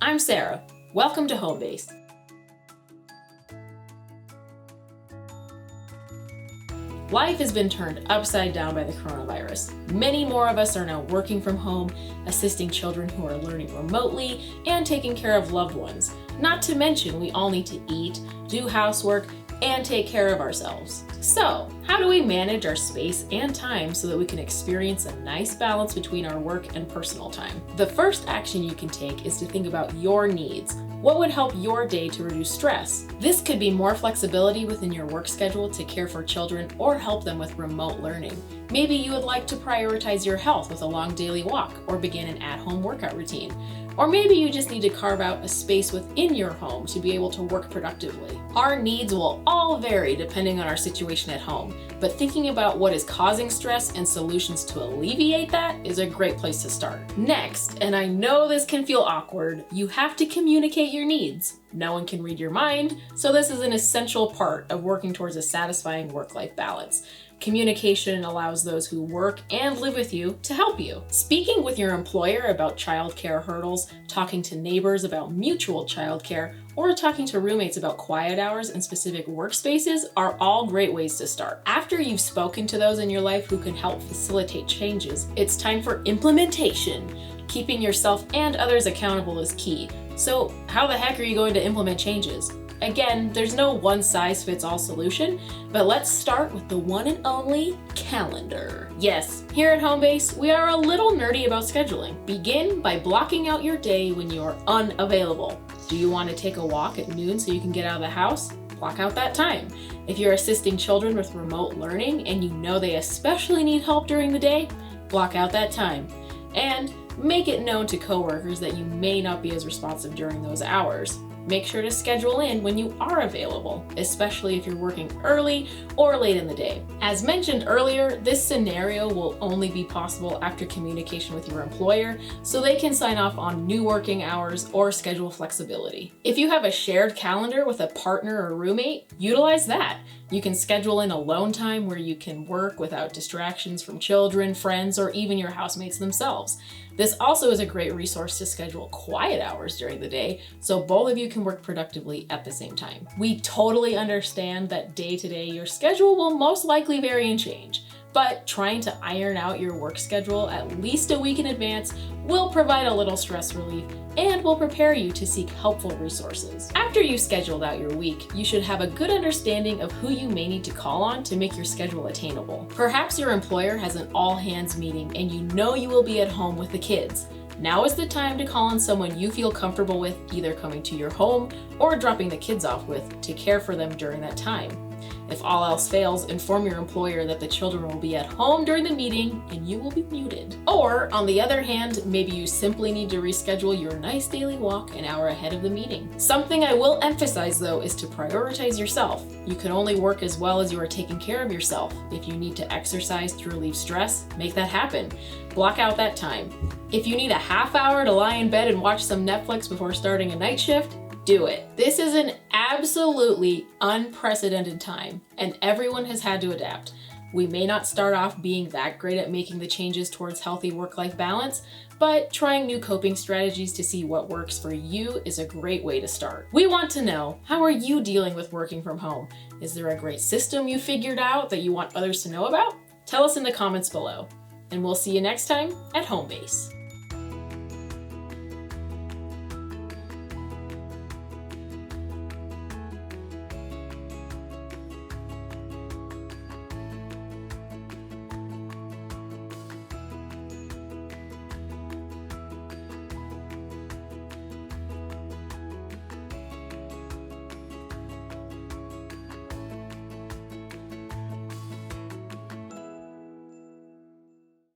I'm Sarah. Welcome to Homebase. Life has been turned upside down by the coronavirus. Many more of us are now working from home, assisting children who are learning remotely, and taking care of loved ones. Not to mention, we all need to eat, do housework, and take care of ourselves. So, how do we manage our space and time so that we can experience a nice balance between our work and personal time? The first action you can take is to think about your needs. What would help your day to reduce stress? This could be more flexibility within your work schedule to care for children or help them with remote learning. Maybe you would like to prioritize your health with a long daily walk or begin an at-home workout routine. Or maybe you just need to carve out a space within your home to be able to work productively. Our needs will all vary depending on our situation at home, but thinking about what is causing stress and solutions to alleviate that is a great place to start. Next, and I know this can feel awkward, you have to communicate your needs. No one can read your mind, so this is an essential part of working towards a satisfying work-life balance. Communication allows those who work and live with you to help you. Speaking with your employer about childcare hurdles, talking to neighbors about mutual childcare, or talking to roommates about quiet hours and specific workspaces are all great ways to start. After you've spoken to those in your life who can help facilitate changes, it's time for implementation. Keeping yourself and others accountable is key. So how the heck are you going to implement changes? Again, there's no one-size-fits-all solution, but let's start with the one and only calendar. Yes, here at Homebase, we are a little nerdy about scheduling. Begin by blocking out your day when you are unavailable. Do you want to take a walk at noon so you can get out of the house? Block out that time. If you're assisting children with remote learning and you know they especially need help during the day, block out that time. And make it known to coworkers that you may not be as responsive during those hours. Make sure to schedule in when you are available, especially if you're working early or late in the day. As mentioned earlier, this scenario will only be possible after communication with your employer, so they can sign off on new working hours or schedule flexibility. If you have a shared calendar with a partner or roommate, utilize that. You can schedule in alone time where you can work without distractions from children, friends, or even your housemates themselves. This also is a great resource to schedule quiet hours during the day, so both of you can work productively at the same time. We totally understand that day to day your schedule will most likely vary and change, but trying to iron out your work schedule at least a week in advance will provide a little stress relief and will prepare you to seek helpful resources. After you've scheduled out your week, you should have a good understanding of who you may need to call on to make your schedule attainable. Perhaps your employer has an all-hands meeting and you know you will be at home with the kids. Now is the time to call on someone you feel comfortable with, either coming to your home or dropping the kids off with, to care for them during that time. If all else fails, inform your employer that the children will be at home during the meeting and you will be muted. Or, on the other hand, maybe you simply need to reschedule your nice daily walk an hour ahead of the meeting. Something I will emphasize though is to prioritize yourself. You can only work as well as you are taking care of yourself. If you need to exercise to relieve stress, make that happen. Block out that time. If you need a half hour to lie in bed and watch some Netflix before starting a night shift, do it. This is an absolutely unprecedented time, and everyone has had to adapt. We may not start off being that great at making the changes towards healthy work-life balance, but trying new coping strategies to see what works for you is a great way to start. We want to know, how are you dealing with working from home? Is there a great system you figured out that you want others to know about? Tell us in the comments below, and we'll see you next time at Homebase.